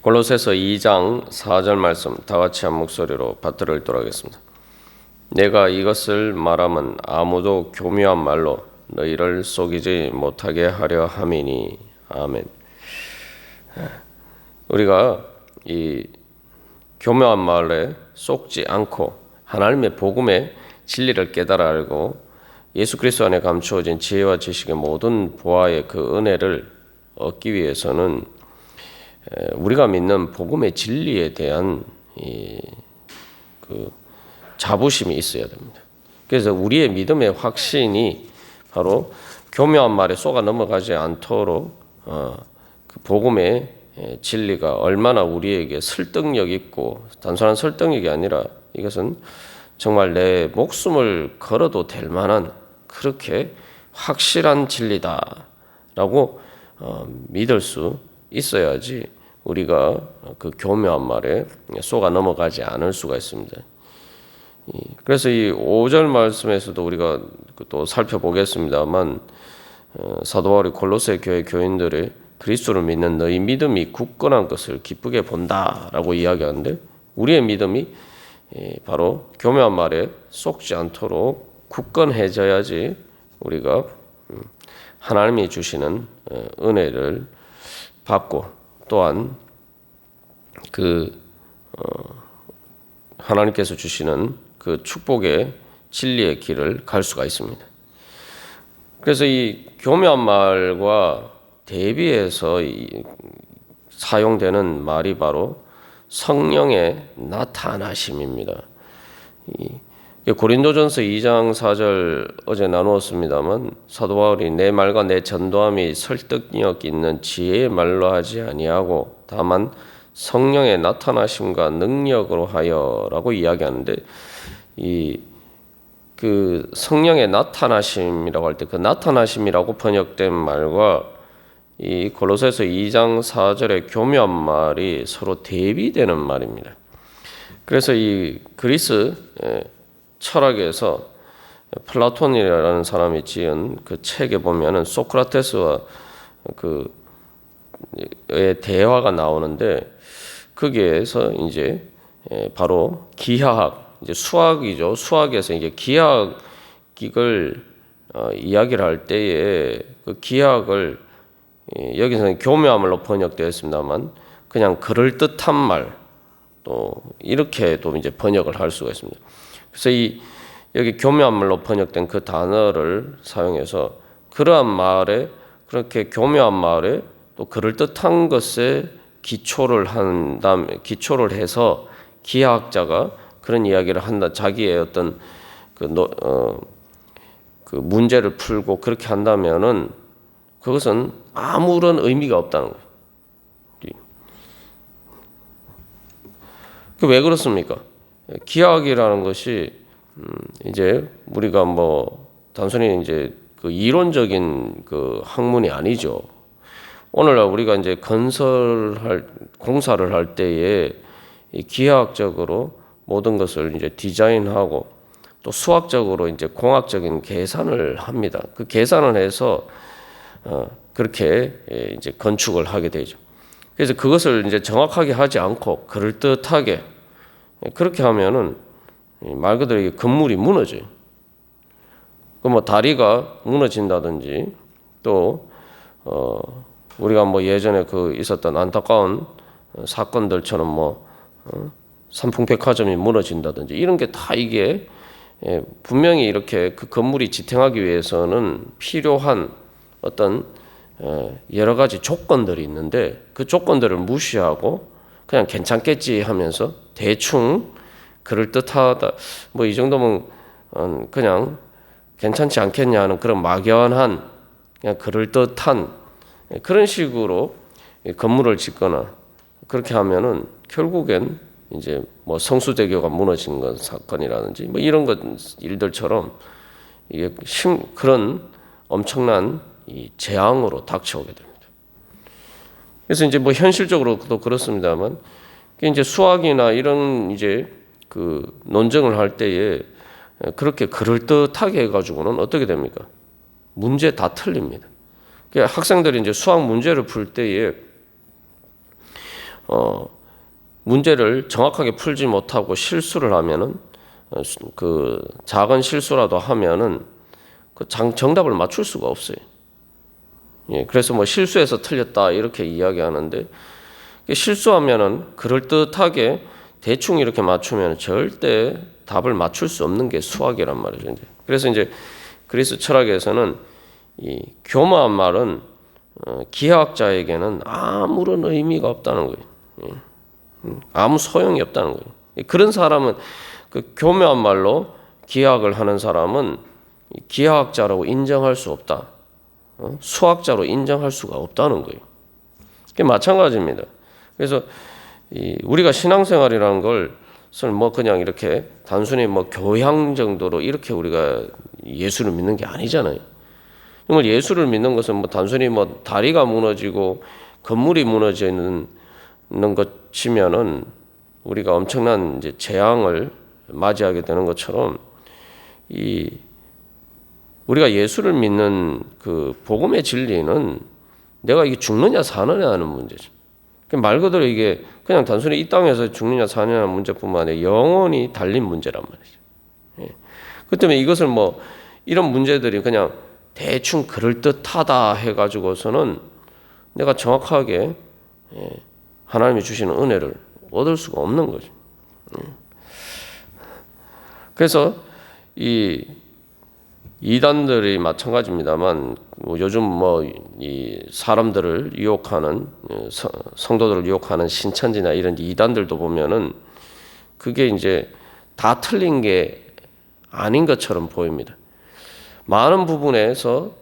골로새서 2장 4절 말씀 다 같이 한 목소리로 받들어 읽도록 하겠습니다. 내가 이것을 말함은 아무도 교묘한 말로 너희를 속이지 못하게 하려 함이니. 아멘. 우리가 이 교묘한 말에 속지 않고 하나님의 복음의 진리를 깨달아 알고 예수 그리스도 안에 감추어진 지혜와 지식의 모든 보화의 그 은혜를 얻기 위해서는 우리가 믿는 복음의 진리에 대한 그 자부심이 있어야 됩니다. 그래서 우리의 믿음의 확신이 바로 교묘한 말에 속아 넘어가지 않도록 그 복음의 진리가 얼마나 우리에게 설득력 있고, 단순한 설득력이 아니라 이것은 정말 내 목숨을 걸어도 될 만한 그렇게 확실한 진리다라고 믿을 수 있어야지 우리가 그 교묘한 말에 속아 넘어가지 않을 수가 있습니다. 그래서 이 5절 말씀에서도 우리가 또 살펴보겠습니다만, 사도 바울이 골로새 교회 교인들의 그리스도를 믿는 너희 믿음이 굳건한 것을 기쁘게 본다라고 이야기하는데, 우리의 믿음이 바로 교묘한 말에 속지 않도록 굳건해져야지 우리가 하나님이 주시는 은혜를 받고, 또한 하나님께서 주시는 그 축복의 진리의 길을 갈 수가 있습니다. 그래서 이 교묘한 말과 대비해서 사용되는 말이 바로 성령의 나타나심입니다. 고린도전서 2장 4절 어제 나누었습니다만, 사도 바울이 내 말과 내 전도함이 설득력 있는 지혜의 말로 하지 아니하고 다만 성령의 나타나심과 능력으로 하여라고 이야기하는데, 그 성령의 나타나심이라고 할 때 그 나타나심이라고 번역된 말과 이 골로새서 2장 4절의 교묘한 말이 서로 대비되는 말입니다. 그래서 이 그리스 철학에서 플라톤이라는 사람이 지은 그 책에 보면은 소크라테스와 그의 대화가 나오는데, 거기에서 이제 바로 기하학, 이제 수학이죠. 수학에서 이제 기하학을 이야기를 할 때에 그 기하학을 여기서는 교묘한 말로 번역되었습니다만, 그냥 그럴듯한 말, 또 이렇게도 이제 번역을 할 수가 있습니다. 그래서 여기 교묘한 말로 번역된 그 단어를 사용해서 그러한 말에, 그렇게 교묘한 말에 또 그럴듯한 것에 기초를 한 다음에 기초를 해서 기하학자가 그런 이야기를 한다. 자기의 어떤 그 문제를 풀고 그렇게 한다면은 그것은 아무런 의미가 없다는 거예요. 왜 그렇습니까? 기하학이라는 것이 이제 우리가 뭐 단순히 이제 그 이론적인 그 학문이 아니죠. 오늘날 우리가 이제 공사를 할 때에 이 기하학적으로 모든 것을 이제 디자인하고 또 수학적으로 이제 공학적인 계산을 합니다. 그 계산을 해서 그렇게 이제 건축을 하게 되죠. 그래서 그것을 이제 정확하게 하지 않고 그럴듯하게 그렇게 하면은 말 그대로 이 건물이 무너져요. 그 뭐 다리가 무너진다든지, 또 우리가 뭐 예전에 그 있었던 안타까운 사건들처럼 뭐 삼풍백화점이 무너진다든지, 이런 게 다 이게 분명히 이렇게 그 건물이 지탱하기 위해서는 필요한 어떤 여러 가지 조건들이 있는데, 그 조건들을 무시하고 그냥 괜찮겠지 하면서 대충 그럴듯하다, 뭐 이 정도면 그냥 괜찮지 않겠냐 하는 그런 막연한, 그냥 그럴듯한 그런 식으로 건물을 짓거나 그렇게 하면은 결국엔 이제 뭐 성수대교가 무너진 건 사건이라든지 뭐 이런 것 일들처럼 이게 그런 엄청난 이 재앙으로 닥쳐오게 됩니다. 그래서 이제 뭐 현실적으로도 그렇습니다만, 이제 수학이나 이런 이제 논쟁을 할 때에 그렇게 그럴듯하게 해가지고는 어떻게 됩니까? 문제 다 틀립니다. 그러니까 학생들이 이제 수학 문제를 풀 때에 문제를 정확하게 풀지 못하고 실수를 하면은 그 작은 실수라도 하면은 그 정답을 맞출 수가 없어요. 예, 그래서 뭐 실수해서 틀렸다 이렇게 이야기하는데 실수하면은 그럴듯하게 대충 이렇게 맞추면 절대 답을 맞출 수 없는 게 수학이란 말이죠. 이제. 그래서 이제 그리스 철학에서는 이 교묘한 말은 기하학자에게는 아무런 의미가 없다는 거예요. 예. 아무 소용이 없다는 거예요. 그런 사람은 그 교묘한 말로 기하학을 하는 사람은 기하학자라고 인정할 수 없다. 수학자로 인정할 수가 없다는 거예요. 그게 마찬가지입니다. 그래서 우리가 신앙생활이라는 것을 뭐 그냥 이렇게 단순히 뭐 교양 정도로 이렇게 우리가 예수를 믿는 게 아니잖아요. 정말 예수를 믿는 것은 뭐 단순히 뭐 다리가 무너지고 건물이 무너지는 것이면은 우리가 엄청난 이제 재앙을 맞이하게 되는 것처럼 우리가 예수를 믿는 그 복음의 진리는 내가 이게 죽느냐 사느냐 하는 문제죠. 말 그대로 이게 그냥 단순히 이 땅에서 죽느냐 사느냐 하는 문제뿐만 아니라 영원히 달린 문제란 말이죠. 예. 그 때문에 이것을 뭐 이런 문제들이 그냥 대충 그럴듯하다 해가지고서는 내가 정확하게 하나님이 주시는 은혜를 얻을 수가 없는 거죠. 그래서 이 이단들이 마찬가지입니다만 요즘 뭐 이 사람들을 유혹하는 성도들을 유혹하는 신천지나 이런 이단들도 보면은 그게 이제 다 틀린 게 아닌 것처럼 보입니다. 많은 부분에서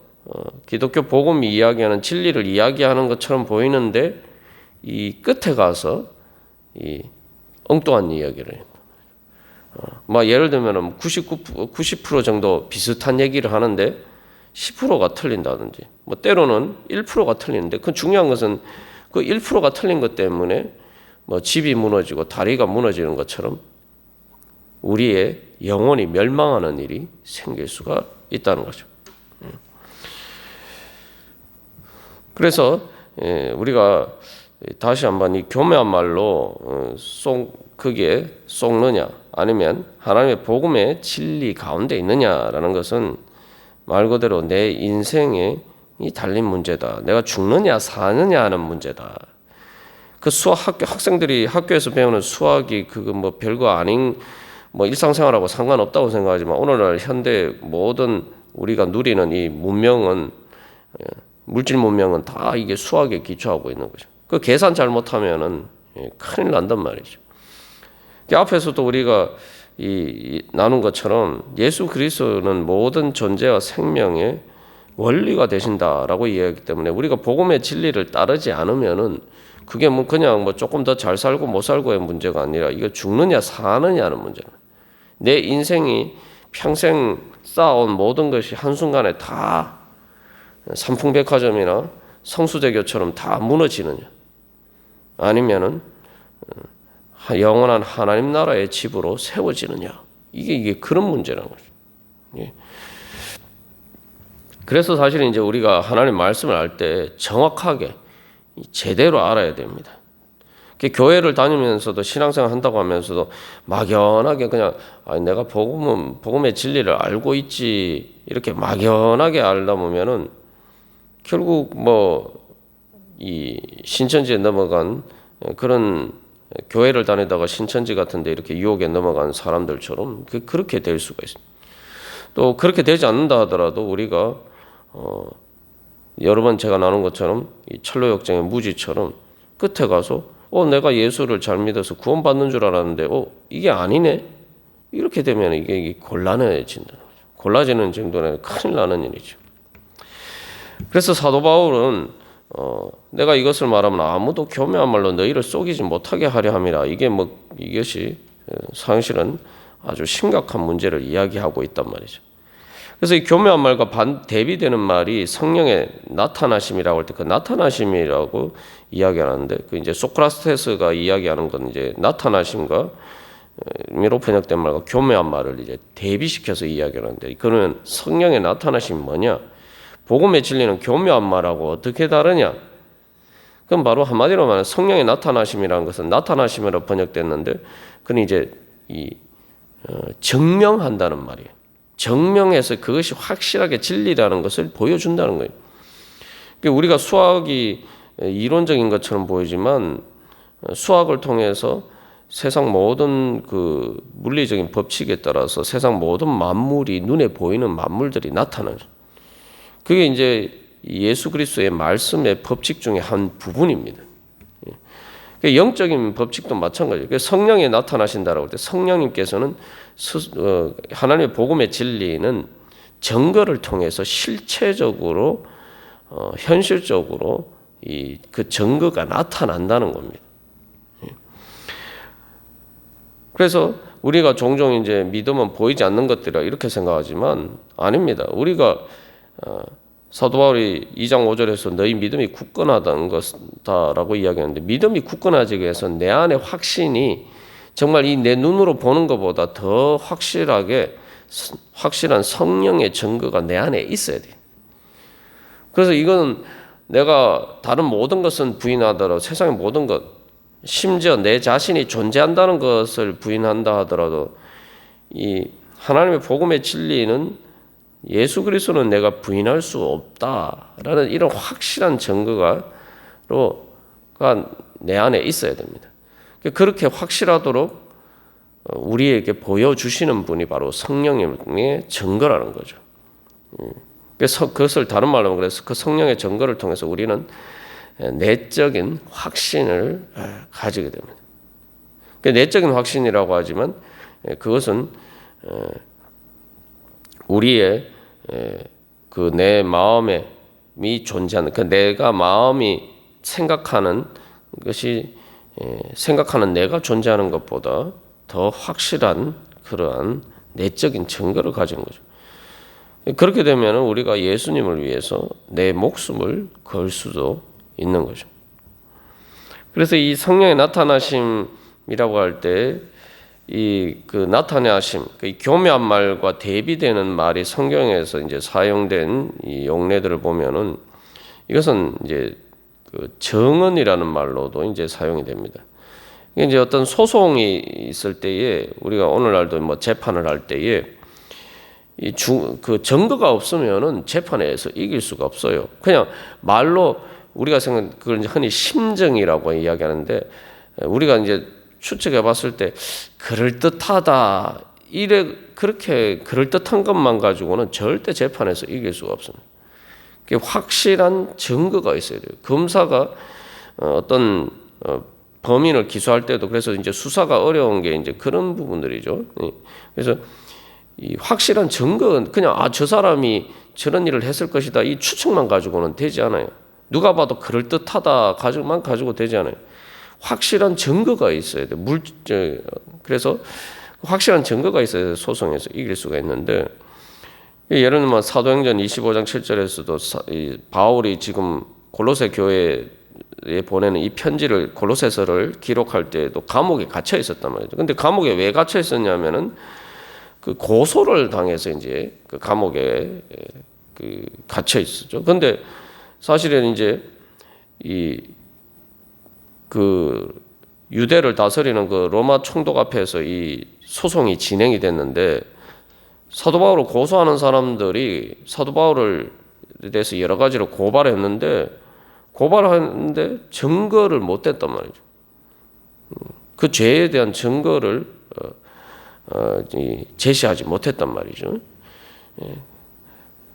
기독교 복음이 이야기하는 진리를 이야기하는 것처럼 보이는데 이 끝에 가서 이 엉뚱한 이야기를 해요. 예를 들면 90% 정도 비슷한 얘기를 하는데 10%가 틀린다든지 뭐 때로는 1%가 틀리는데 그 중요한 것은 그 1%가 틀린 것 때문에 뭐 집이 무너지고 다리가 무너지는 것처럼 우리의 영혼이 멸망하는 일이 생길 수가 있다는 거죠. 그래서 우리가 다시 한번 이 교묘한 말로 그게 쏙느냐 아니면 하나님의 복음의 진리 가운데 있느냐라는 것은 말 그대로 내 인생에 달린 문제다. 내가 죽느냐 사느냐 하는 문제다. 그 학생들이 학교에서 배우는 수학이 그거 뭐 별거 아닌 뭐 일상생활하고 상관없다고 생각하지만 오늘날 현대 모든 우리가 누리는 이 문명은 물질 문명은 다 이게 수학에 기초하고 있는 거죠. 그 계산 잘못하면은 큰일 난단 말이죠. 앞에서도 우리가 나눈 것처럼 예수 그리스도는 모든 존재와 생명의 원리가 되신다라고 이야기하기 때문에 우리가 복음의 진리를 따르지 않으면은 그게 뭐 그냥 뭐 조금 더 잘 살고 못 살고의 문제가 아니라 이거 죽느냐 사느냐는 문제는 내 인생이 평생 쌓아온 모든 것이 한순간에 다 삼풍백화점이나 성수대교처럼 다 무너지느냐 아니면은 영원한 하나님 나라의 집으로 세워지느냐 이게 그런 문제라는 거죠. 예. 그래서 사실 이제 우리가 하나님 말씀을 알 때 정확하게 제대로 알아야 됩니다. 교회를 다니면서도 신앙생활 한다고 하면서도 막연하게 그냥 내가 복음의 진리를 알고 있지 이렇게 막연하게 알다 보면은 결국 뭐 이 신천지에 넘어간 그런 교회를 다니다가 신천지 같은데 이렇게 유혹에 넘어간 사람들처럼 그렇게 될 수가 있습니다. 또 그렇게 되지 않는다 하더라도 우리가 여러 번 제가 나눈 것처럼 이 철로 역정의 무지처럼 끝에 가서 내가 예수를 잘 믿어서 구원받는 줄 알았는데 이게 아니네 이렇게 되면 이게 곤란해진다. 골라지는 정도는 큰일 나는 일이죠. 그래서 사도 바울은 내가 이것을 말하면 아무도 교묘한 말로 너희를 속이지 못하게 하려 함이라. 이것이 사실은 아주 심각한 문제를 이야기하고 있단 말이죠. 그래서 이 교묘한 말과 대비되는 말이 성령의 나타나심이라고 할 때 그 나타나심이라고 이야기하는데 그 이제 소크라테스가 이야기하는 건 이제 나타나심과 미로 번역된 말과 교묘한 말을 이제 대비시켜서 이야기하는데 그러면 성령의 나타나심이 뭐냐? 복음의 진리는 교묘한 말하고 어떻게 다르냐? 그럼 바로 한마디로 말하면 성령의 나타나심이라는 것은 나타나심으로 번역됐는데, 그는 이제 증명한다는 말이에요. 증명해서 그것이 확실하게 진리라는 것을 보여준다는 거예요. 우리가 수학이 이론적인 것처럼 보이지만 수학을 통해서 세상 모든 그 물리적인 법칙에 따라서 세상 모든 만물이 눈에 보이는 만물들이 나타나요. 그게 이제 예수 그리스도의 말씀의 법칙 중에 한 부분입니다. 영적인 법칙도 마찬가지예요. 성령이 나타나신다라고 할 때 성령님께서는 하나님의 복음의 진리는 증거를 통해서 실체적으로 현실적으로 그 증거가 나타난다는 겁니다. 그래서 우리가 종종 이제 믿음은 보이지 않는 것들이라 이렇게 생각하지만 아닙니다. 우리가 사도 바울이 2장 5절에서 너희 믿음이 굳건하다는 것다라고 이야기하는데, 믿음이 굳건하기 위해서 내 안에 확신이 정말 이 내 눈으로 보는 것보다 더 확실한 성령의 증거가 내 안에 있어야 돼요. 그래서 이건 내가 다른 모든 것은 부인하더라도, 세상의 모든 것, 심지어 내 자신이 존재한다는 것을 부인한다 하더라도 이 하나님의 복음의 진리는 예수 그리스도는 내가 부인할 수 없다라는 이런 확실한 증거가 내 안에 있어야 됩니다. 그렇게 확실하도록 우리에게 보여주시는 분이 바로 성령님의 증거라는 거죠. 그래서 그것을 다른 말로 하면 그래서 그 성령의 증거를 통해서 우리는 내적인 확신을 가지게 됩니다. 내적인 확신이라고 하지만 그것은 우리의 그 내 마음이 존재하는, 그 내가 마음이 생각하는 것이 생각하는 내가 존재하는 것보다 더 확실한 그러한 내적인 증거를 가진 거죠. 그렇게 되면 우리가 예수님을 위해서 내 목숨을 걸 수도 있는 거죠. 그래서 이 성령의 나타나심이라고 할 때 그 나타나심, 그 교묘한 말과 대비되는 말이 성경에서 이제 사용된 이 용례들을 보면은 이것은 이제 그 정언이라는 말로도 이제 사용이 됩니다. 이제 어떤 소송이 있을 때에 우리가 오늘날도 뭐 재판을 할 때에 그 증거가 없으면은 재판에서 이길 수가 없어요. 그냥 말로 우리가 그걸 흔히 심증이라고 이야기하는데, 우리가 이제 추측해 봤을 때 그럴듯하다, 그렇게 그럴듯한 것만 가지고는 절대 재판에서 이길 수가 없습니다. 확실한 증거가 있어야 돼요. 검사가 어떤 범인을 기소할 때도 그래서 이제 수사가 어려운 게 이제 그런 부분들이죠. 그래서 이 확실한 증거는 그냥 저 사람이 저런 일을 했을 것이다, 이 추측만 가지고는 되지 않아요. 누가 봐도 그럴듯하다 가지고 되지 않아요. 확실한 증거가 있어야 돼. 그래서 확실한 증거가 있어야 소송에서 이길 수가 있는데, 예를 들면 사도행전 25장 7절에서도 바울이 지금 골로새 교회에 보내는 이 편지를, 골로새서를 기록할 때도 감옥에 갇혀 있었단 말이죠. 근데 감옥에 왜 갇혀 있었냐면은 그 고소를 당해서 이제 그 감옥에 갇혀 있었죠. 근데 사실은 이제 그 유대를 다스리는 그 로마 총독 앞에서 이 소송이 진행이 됐는데, 사도 바울을 고소하는 사람들이 사도 바울을 대해서 여러 가지로 고발했는데 증거를 못 댔단 말이죠. 그 죄에 대한 증거를 제시하지 못했단 말이죠.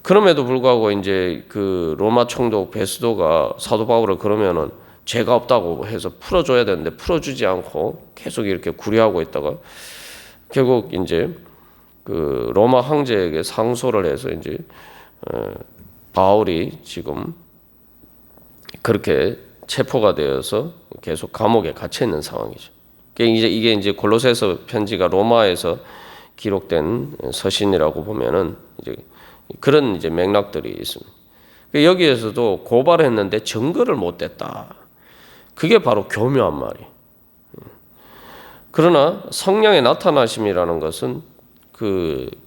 그럼에도 불구하고 이제 그 로마 총독 베스도가 사도 바울을 그러면은 죄가 없다고 해서 풀어줘야 되는데 풀어주지 않고 계속 이렇게 구려하고 있다가 결국 이제 그 로마 황제에게 상소를 해서 이제 바울이 지금 그렇게 체포가 되어서 계속 감옥에 갇혀 있는 상황이죠. 이게 이제 골로새서 편지가 로마에서 기록된 서신이라고 보면은 이제 그런 이제 맥락들이 있습니다. 여기에서도 고발했는데 증거를 못 댔다. 그게 바로 교묘한 말이에요. 그러나 성령의 나타나심이라는 것은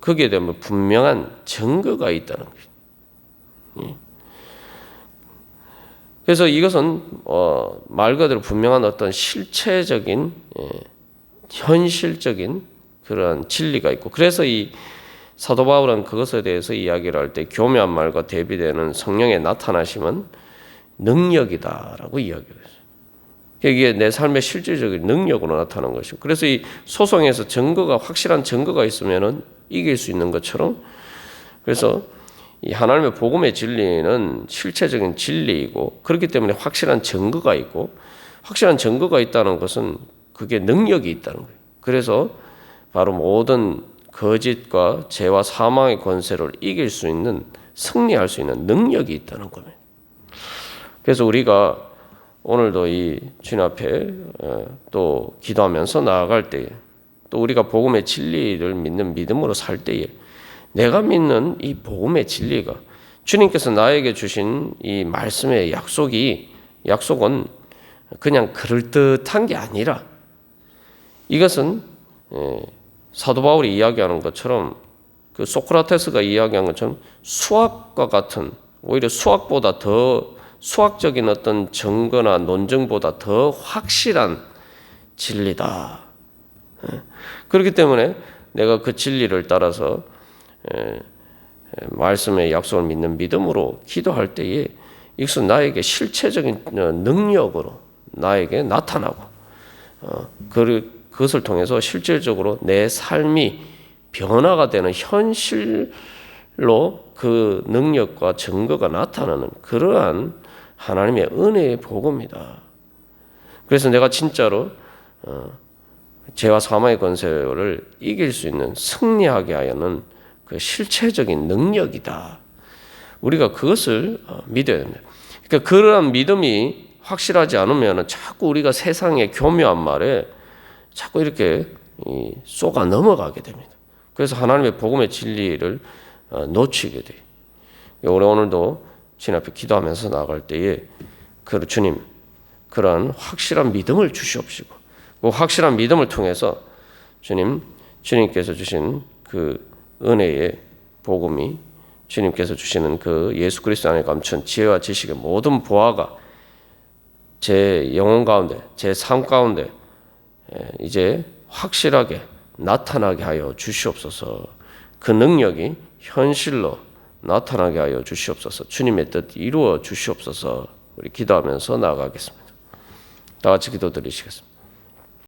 거기에 대한 분명한 증거가 있다는 거죠. 그래서 이것은 말 그대로 분명한 어떤 실체적인 현실적인 그런 진리가 있고, 그래서 이 사도 바울은 그것에 대해서 이야기를 할 때 교묘한 말과 대비되는 성령의 나타나심은 능력이다라고 이야기해요. 이게 내 삶의 실질적인 능력으로 나타나는 것이고, 그래서 이 소송에서 증거가 확실한 증거가 있으면은 이길 수 있는 것처럼, 그래서 이 하나님의 복음의 진리는 실체적인 진리이고, 그렇기 때문에 확실한 증거가 있고, 확실한 증거가 있다는 것은 그게 능력이 있다는 거예요. 그래서 바로 모든 거짓과 죄와 사망의 권세를 이길 수 있는, 승리할 수 있는 능력이 있다는 겁니다. 그래서 우리가 오늘도 이 주님 앞에 또 기도하면서 나아갈 때에, 또 우리가 복음의 진리를 믿는 믿음으로 살 때에, 내가 믿는 이 복음의 진리가, 주님께서 나에게 주신 이 말씀의 약속은 그냥 그럴듯한 게 아니라, 이것은 사도 바울이 이야기하는 것처럼, 그 소크라테스가 이야기한 것처럼 수학과 같은, 오히려 수학보다 더 수학적인 어떤 증거나 논증보다 더 확실한 진리다. 그렇기 때문에 내가 그 진리를 따라서 말씀의 약속을 믿는 믿음으로 기도할 때에, 이것은 나에게 실체적인 능력으로 나에게 나타나고, 그것을 통해서 실질적으로 내 삶이 변화가 되는 현실로 그 능력과 증거가 나타나는 그러한 하나님의 은혜의 복음이다. 그래서 내가 진짜로 죄와 사망의 권세를 이길 수 있는, 승리하게 하여는 그 실체적인 능력이다. 우리가 그것을 믿어야 됩니다. 그러니까 그러한 믿음이 확실하지 않으면 자꾸 우리가 세상의 교묘한 말에 자꾸 이렇게 쏘가 넘어가게 됩니다. 그래서 하나님의 복음의 진리를 놓치게 돼요. 우리 오늘도 주님 앞에 기도하면서 나아갈 때에, 주님, 그러한 확실한 믿음을 주시옵시고, 그 확실한 믿음을 통해서 주님께서 주신 그 은혜의 복음이, 주님께서 주시는 그 예수 그리스도 안에 감춘 지혜와 지식의 모든 보화가 제 영혼 가운데, 제 삶 가운데 이제 확실하게 나타나게 하여 주시옵소서. 그 능력이 현실로 나타나게 하여 주시옵소서. 주님의 뜻 이루어 주시옵소서. 우리 기도하면서 나아가겠습니다. 다 같이 기도드리시겠습니다.